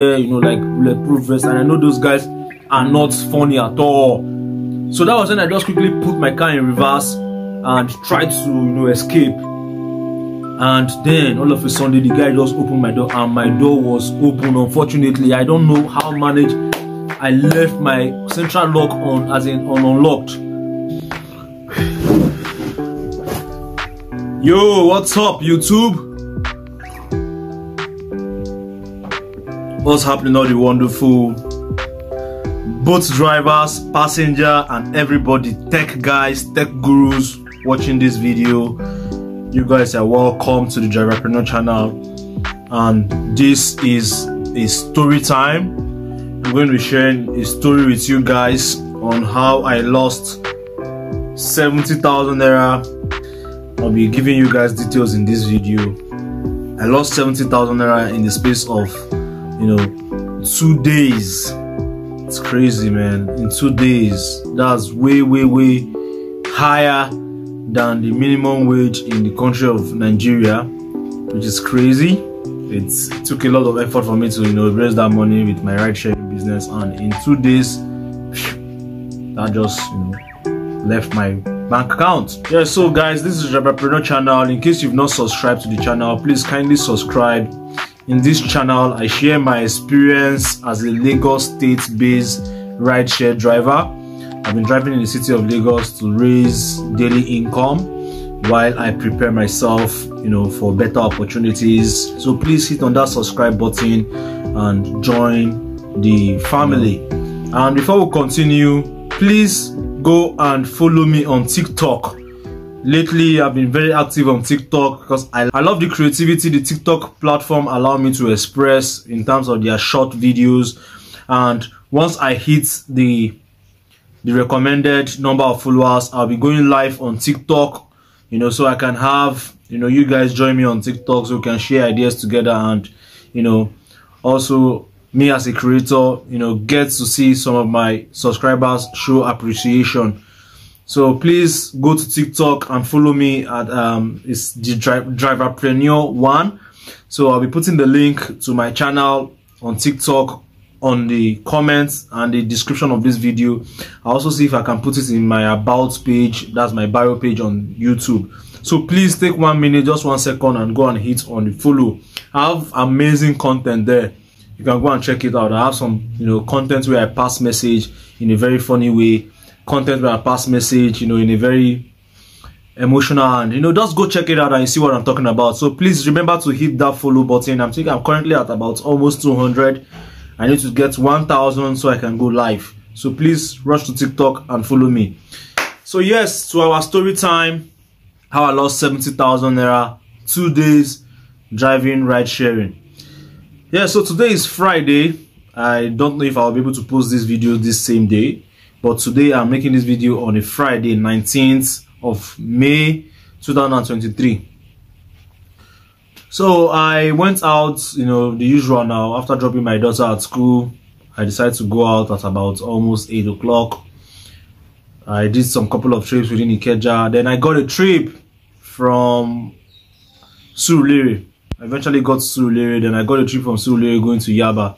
like bulletproof vest, and I know those guys are not funny at all. So that was when I just quickly put my car in reverse and tried to escape. And then all of a sudden the guy just opened my door, and my door was open. Unfortunately, I don't know how I managed. I left my central lock on, as in unlocked. Yo, what's up, YouTube? What's happening, all the wonderful boat drivers, passenger, and everybody, tech guys, tech gurus watching this video? You guys are welcome to the Driverpreneur channel, and this is a story time. I'm going to be sharing a story with you guys on how I lost 70,000 naira. I'll be giving you guys details in this video. I lost 70,000 naira in the space of 2 days. It's crazy, man. In 2 days, that's way higher than the minimum wage in the country of Nigeria, which is crazy. It took a lot of effort for me to raise that money with my ride sharing business, and in 2 days that just left my bank account. Yeah, so guys, this is the Driverpreneur channel. In case you've not subscribed to the channel, please kindly subscribe. In this channel, I share my experience as a Lagos state-based rideshare driver. I've been driving in the city of Lagos to raise daily income while I prepare myself, for better opportunities. So please hit on that subscribe button and join the family. And before we continue, please go and follow me on TikTok. Lately, I've been very active on TikTok because I love the creativity the TikTok platform allows me to express in terms of their short videos. And once I hit the recommended number of followers, I'll be going live on TikTok, so I can have, you guys join me on TikTok so we can share ideas together, and, also me as a creator, get to see some of my subscribers show appreciation. So please go to TikTok and follow me at it's the Driverpreneur1. So I'll be putting the link to my channel on TikTok on the comments and the description of this video. I'll also see if I can put it in my about page, that's my bio page on YouTube. So please take 1 minute, just 1 second, and go and hit on the follow. I have amazing content there. You can go and check it out. I have some content where I pass message in a very funny way, content where I pass message in a very emotional, and just go check it out and you see what I'm talking about. So please remember to hit that follow button. I'm currently at about almost 200. I need to get 1,000 so I can go live. So please rush to TikTok and follow me. So yes, to our story time, how I lost 70,000 naira, 2 days driving ride sharing. Yeah, so today is Friday. I don't know if I'll be able to post this video this same day, but today I'm making this video on a Friday, 19th of May 2023. So I went out, the usual now. After dropping my daughter at school, I decided to go out at about almost 8 o'clock. I did some couple of trips within Ikeja. Then I got a trip from Surulere. I eventually got to Surulere. Then I got a trip from Surulere going to Yaba.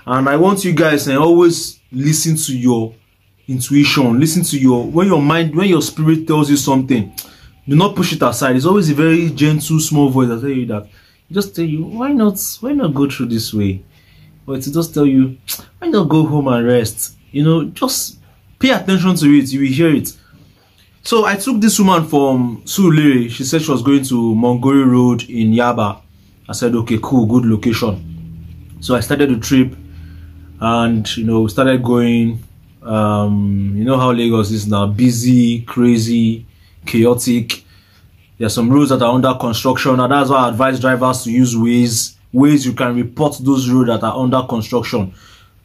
And I want you guys to always listen to your intuition. Listen to when your spirit tells you something, do not push it aside. It's always a very gentle, small voice that tell you that. It just tell you, why not go through this way? But it just tell you, why not go home and rest? Just pay attention to it. You will hear it. So I took this woman from Surulere. She said she was going to Mongori Road in Yaba. I said, okay, cool, good location. So I started the trip, and we started going. You know how Lagos is now, busy, crazy, chaotic. There are some roads that are under construction, and that's why I advise drivers to use Waze. You can report those roads that are under construction.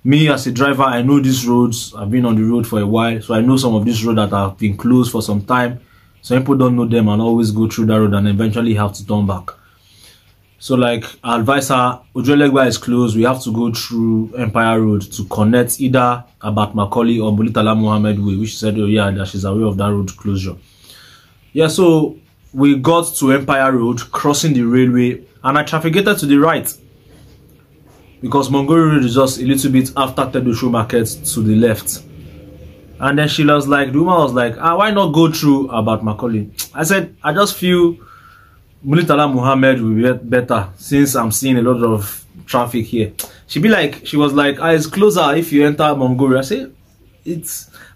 Me as a driver, I know these roads. I've been on the road for a while, so I know some of these roads that have been closed for some time. Some people don't know them and always go through that road and eventually have to turn back. So like I advise her, Ojuelegba is closed. We have to go through Empire Road to connect either Abat Macaulay or Bulitala Mohammed Way, which she said, oh yeah, that she's aware of that road closure. Yeah, so we got to Empire Road, crossing the railway, and I trafficated to the right. because Mongolia Road is just a little bit after Tedosho Market to the left. And then she was like, the woman was like, why not go through about Macaulay? I said, I just feel Mulitala Muhammad will be better since I'm seeing a lot of traffic here. She was like, it's closer if you enter Mongolia. I said,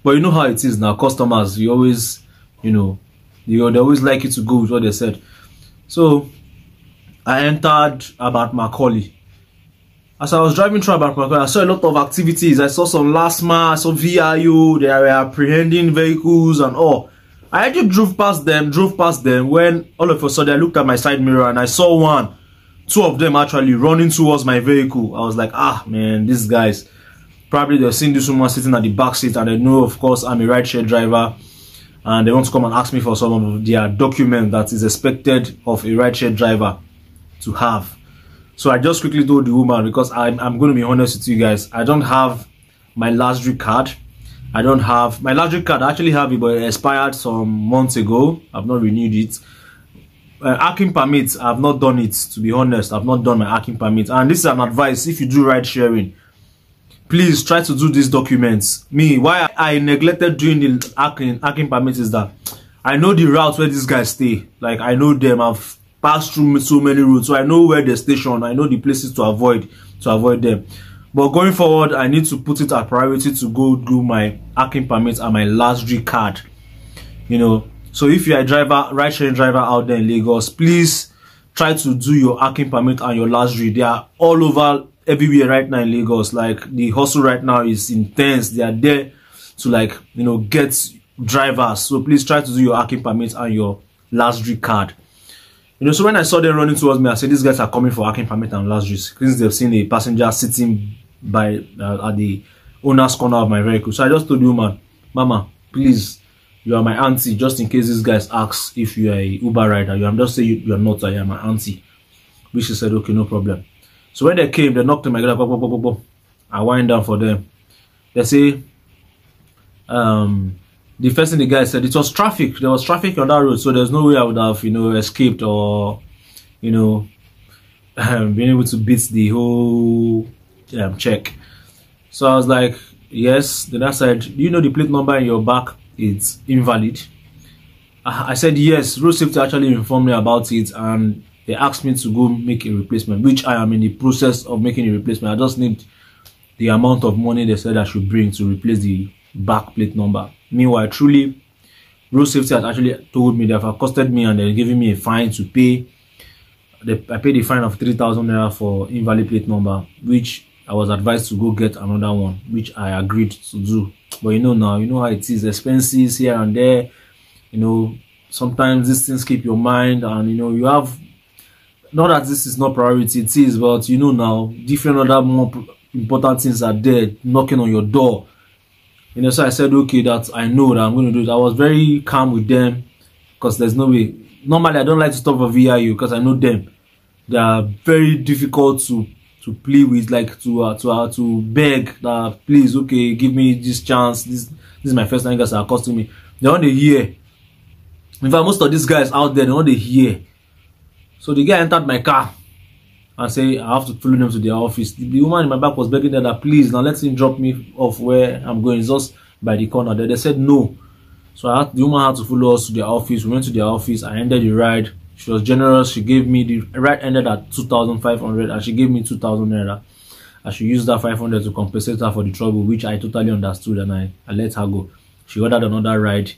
but you know how it is now. Customers, you always, they always like you to go with what they said. So I entered about Macaulay. As I was driving through about Macaulay, I saw a lot of activities. I saw some last mile, I saw VIO, they were apprehending vehicles and all. I actually drove past them when all of a sudden I looked at my side mirror and I saw two of them actually running towards my vehicle. I was like, man, these guys, probably they've seen this woman sitting at the back seat and they know, of course, I'm a rideshare driver and they want to come and ask me for some of their document that is expected of a rideshare driver to have. So I just quickly told the woman, because I'm going to be honest with you guys, I don't have my luxury card. I don't have my luxury card. I actually have it, but it expired some months ago. I've not renewed it. Hacking permits, I've not done it, to be honest. I've not done my hacking permit. And this is an advice: if you do ride sharing, please try to do these documents. Why I neglected doing the hacking permit is that I know the route where these guys stay. Like, I know them. I've passed through so many routes, so I know where they station. I know the places to avoid them. But going forward, I need to put it at priority to go do my hacking permit and my luxury card. So if you're a ride-sharing driver out there in Lagos, please try to do your hacking permit and your luxury. They are all over everywhere right now in Lagos. Like, the hustle right now is intense. They are there to get drivers. So please try to do your hacking permit and your luxury card. So when I saw them running towards me, I said, these guys are coming for hacking permit and luxuries, since they've seen a passenger sitting by at the owner's corner of my vehicle. So I just told the woman, Mama, please, you are my auntie, just in case these guys ask if you are a Uber rider. I'm just saying you are not, I am my auntie. Which she said, okay, no problem. So when they came, they knocked on my door. I wind down for them. They say, the first thing the guy said, it was traffic. There was traffic on that road, so there's no way I would have, escaped or, been able to beat the whole check. So I was like, yes. Then I said, do you know the plate number in your back? It's invalid. I said, yes. Road safety actually informed me about it, and they asked me to go make a replacement, which I am in the process of making a replacement. I just need the amount of money they said I should bring to replace the back plate number. Meanwhile, truly, road safety has actually told me they have accosted me and they're giving me a fine to pay. I paid a fine of 3,000 naira for invalid plate number, which I was advised to go get another one, which I agreed to do. But now, you know how it is, expenses here and there. Sometimes these things keep your mind, and you have, not that this is not priority, it is, but now different other more important things are there knocking on your door. So I said, okay, that I know that I'm going to do it. I was very calm with them, because there's no way. Normally, I don't like to stop for VIU because I know them. They are very difficult to play with, like to beg that, please, okay, give me this chance. This is my first time, guys are costing me. They want to hear. In fact, most of these guys out there, they want to hear. So the guy entered my car and say I have to follow them to their office. The woman in my back was begging them that, please, now let him drop me off where I'm going. It's just by the corner there. They said no. So the woman had to follow us to their office. We went to their office. I ended the ride. She was generous. She gave me, the ride ended at 2,500 and she gave me 2,000 naira. I should use that 500 to compensate her for the trouble, which I totally understood, and I let her go. She ordered another ride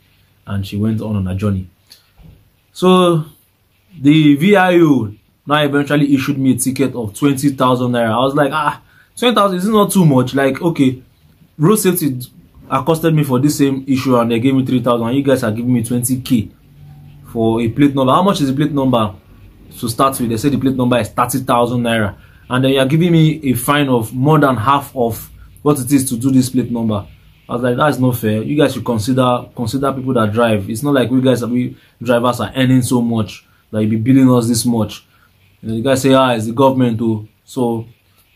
and she went on a journey. So the VIO now eventually issued me a ticket of 20,000 naira. I was like, 20,000 is not too much. Like, okay, road safety accosted me for this same issue and they gave me 3,000, and you guys are giving me 20k for a plate number. How much is the plate number to start with? They said the plate number is 30,000 naira, and then you are giving me a fine of more than half of what it is to do this plate number. I was like, that's not fair. You guys should consider people that drive. It's not like we drivers are earning so much that you be billing us this much. The guy say, it's the government too. So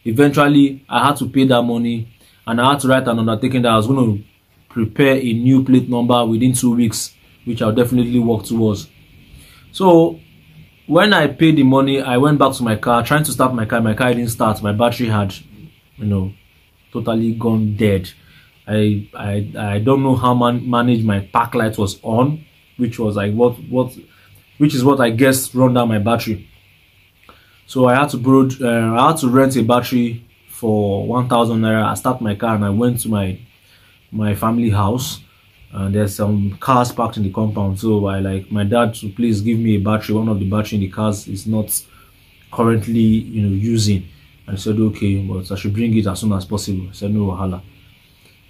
eventually I had to pay that money, and I had to write an undertaking that I was going to prepare a new plate number within 2 weeks, which I'll definitely work towards. So when I paid the money, I went back to my car, trying to start my car. My car didn't start. My battery had, totally gone dead. I don't know how manage my park light was on, which was like which is what I guess run down my battery. So I had to rent a battery for 1,000 naira. I start my car and I went to my family house, and there's some cars parked in the compound. So I like my dad to please give me a battery. One of the battery in the cars is not currently using. And I said okay, but I should bring it as soon as possible. I said no wahala.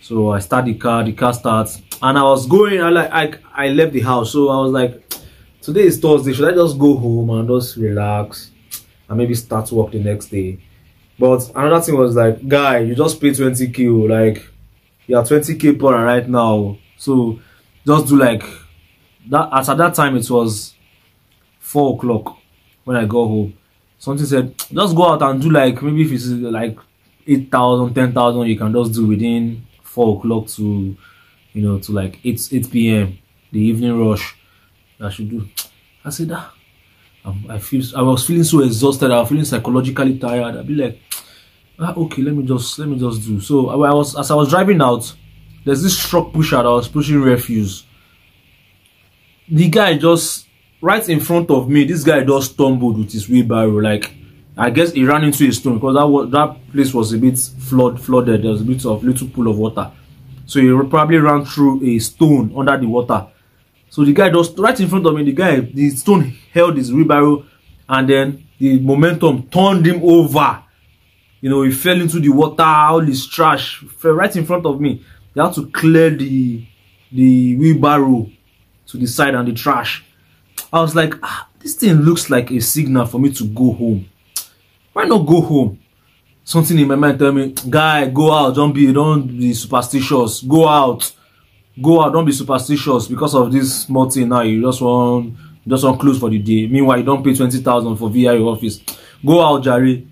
So I start the car starts, and I was going. I left the house, so I was like, today is Thursday. Should I just go home and just relax and maybe start work the next day? But another thing was like, guy, you just pay 20k, like you are 20k per right now. So just do like that. At that time it was 4 o'clock when I got home. Something said just go out and do like, maybe if it's like 8,000, 10,000, you can just do within 4 o'clock to to like 8 p.m. the evening rush. I should do. I said that. I was feeling so exhausted. I was feeling psychologically tired. I'd be like, okay, let me just do. So as I was driving out, there's this truck pusher that was pushing refuse. The guy just right in front of me. This guy just stumbled with his wheelbarrow. Like, I guess he ran into a stone, because that place was a bit flooded. There was a bit of little pool of water, so he probably ran through a stone under the water. So the guy just right in front of me. The stone held his wheelbarrow, and then the momentum turned him over. He fell into the water. All his trash fell right in front of me. They had to clear the wheelbarrow to the side and the trash. I was like, this thing looks like a signal for me to go home. Why not go home? Something in my mind tell me, guy, go out. Don't be superstitious. Go out. Don't be superstitious because of this small thing. Now you just want close for the day. Meanwhile, you don't pay 20,000 for VI office. Go out, Jerry.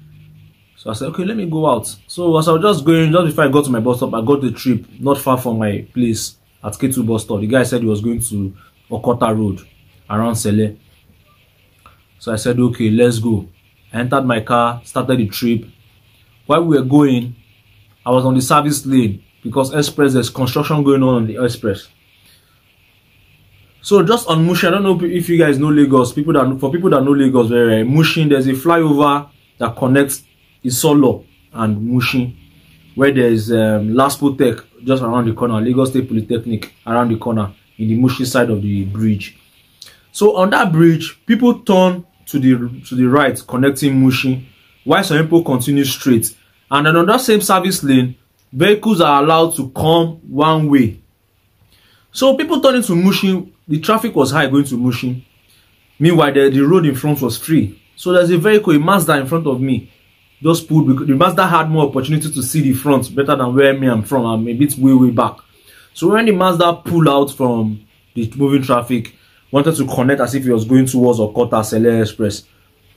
So I said, okay, let me go out. So as I was just going, just before I got to my bus stop, I got the trip not far from my place at K2 bus stop. The guy said he was going to Okota Road around Sele. So I said, okay, let's go. I entered my car, started the trip. While we were going, I was on the service lane, because express, there's construction going on the express. So just on Mushin, I don't know if you guys know Lagos. For people that know Lagos very well, Mushin, there's a flyover that connects Isolo and Mushin, where there's Laspo Tech just around the corner, Lagos State Polytechnic around the corner in the Mushin side of the bridge. So on that bridge, people turn to the right, connecting Mushin, while some people continue straight. And then on that same service lane, vehicles are allowed to come one way. So people turning to Mushin, the traffic was high going to Mushin. Meanwhile, the road in front was free. So there's a vehicle, a Mazda in front of me, just pulled, because the Mazda had more opportunity to see the front better than where I'm from. I'm a bit way back. So when the Mazda pulled out from the moving traffic, wanted to connect as if he was going towards Okota Sele Express,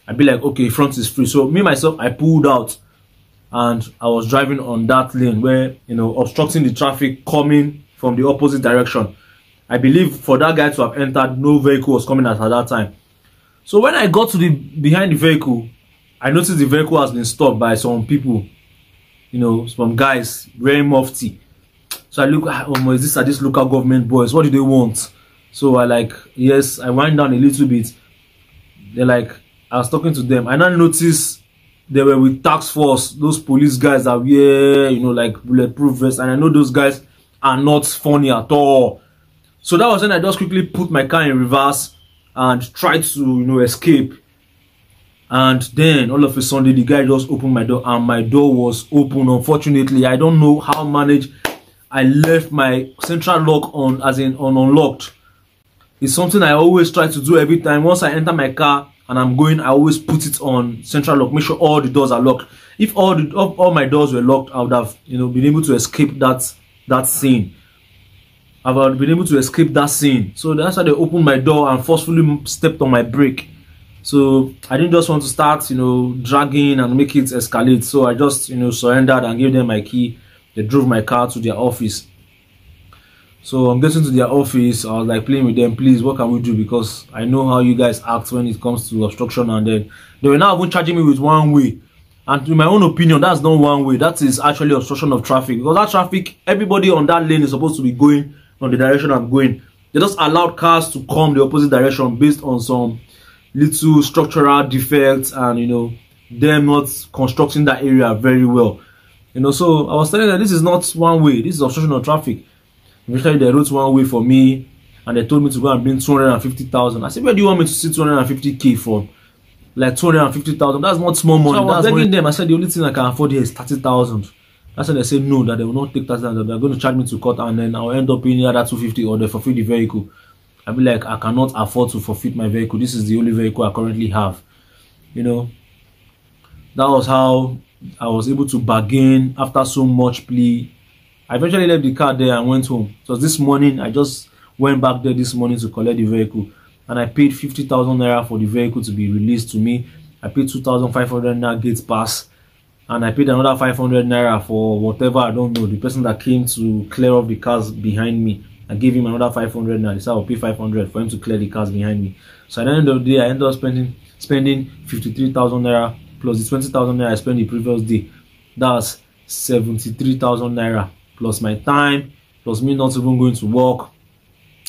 I'd be like, okay, front is free. So me myself, I pulled out, and I was driving on that lane where, obstructing the traffic coming from the opposite direction. I believe for that guy to have entered, no vehicle was coming at that time. So when I got to behind the vehicle, I noticed the vehicle has been stopped by some people, some guys wearing mufti. So I look, is these local government boys? What do they want? So I wind down a little bit. They're like, I was talking to them, and I noticed they were with task force, those police guys that wear, like bulletproof vests, and I know those guys are not funny at all. So that was when I just quickly put my car in reverse and tried to, escape. And then all of a sudden, the guy just opened my door, and my door was open. Unfortunately, I don't know how I managed. I left my central lock on, as in on unlocked. It's something I always try to do every time. Once I enter my car and I'm going, I always put it on central lock. Make sure all the doors are locked. If all my doors were locked, I would have, been able to escape that scene. I would have been able to escape that scene. So that's why they opened my door and forcefully stepped on my brake. So I didn't just want to start, dragging and make it escalate. So I just, surrendered and gave them my key. They drove my car to their office. So I'm getting to their office. I was like playing with them, please, what can we do? Because I know how you guys act when it comes to obstruction, and then they were now even charging me with one way. And in my own opinion, that's not one way. That is actually obstruction of traffic. Because that traffic, everybody on that lane is supposed to be going on the direction I'm going. They just allowed cars to come the opposite direction based on some little structural defects and, you know, them not constructing that area very well. You know, so I was telling them this is not one way. This is obstruction of traffic. Eventually, they wrote one way for me, and they told me to go and bring 250,000. I said, where do you want me to see 250k from? Like 250,000. That's not small money. So I was begging them. I said the only thing I can afford here is 30,000. That's when they said no, that they will not take 30,000. They're going to charge me to court, and then I'll end up paying either 250 or they forfeit the vehicle. I'll be like, I cannot afford to forfeit my vehicle. This is the only vehicle I currently have. You know, that was how I was able to bargain after so much plea. I eventually left the car there and went home. So this morning, I just went back there this morning to collect the vehicle. And I paid 50,000 naira for the vehicle to be released to me. I paid 2,500 naira gate pass. And I paid another 500 naira for whatever, I don't know, the person that came to clear off the cars behind me. I gave him another 500 naira. He said I'll pay 500 for him to clear the cars behind me. So at the end of the day, I ended up spending 53,000 naira plus the 20,000 naira I spent the previous day. That's 73,000 naira. Plus my time, plus me not even going to work.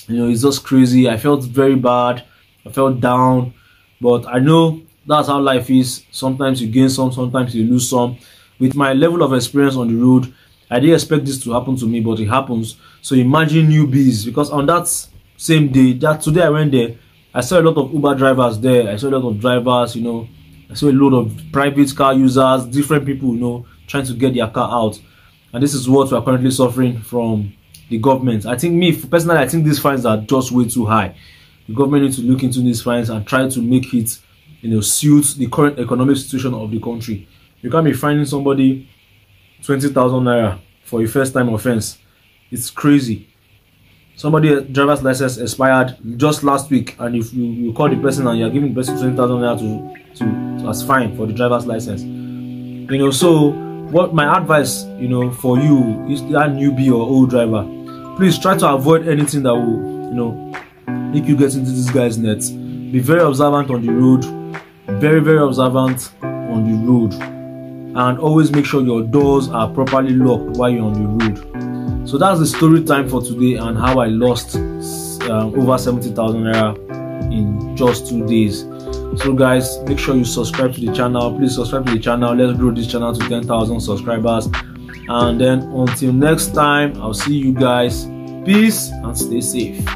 You know, it's just crazy. I felt very bad. I felt down. But I know that's how life is. Sometimes you gain some, sometimes you lose some. With my level of experience on the road, I didn't expect this to happen to me, but it happens. So imagine newbies, because on that same day, today I went there, I saw a lot of Uber drivers there. I saw a lot of drivers, you know. I saw a lot of private car users, different people, you know, trying to get their car out. And this is what we are currently suffering from the government. I think personally, I think these fines are just way too high. The government needs to look into these fines and try to make it, you know, suit the current economic situation of the country. You can't be fining somebody 20,000 naira for a first time offense. It's crazy. Somebody's driver's license expired just last week, and if you call the person and you're giving the person 20,000 naira as fine for the driver's license. You know, so what my advice, you know, for you is that newbie or old driver, please try to avoid anything that will, you know, make you get into this guy's nets. Be very observant on the road, very, very observant on the road, and always make sure your doors are properly locked while you're on the road. So that's the story time for today, and how I lost over 70,000 naira in just 2 days. So guys, make sure you subscribe to the channel. Please subscribe to the channel. Let's grow this channel to 10,000 subscribers. And then until next time, I'll see you guys. Peace and stay safe.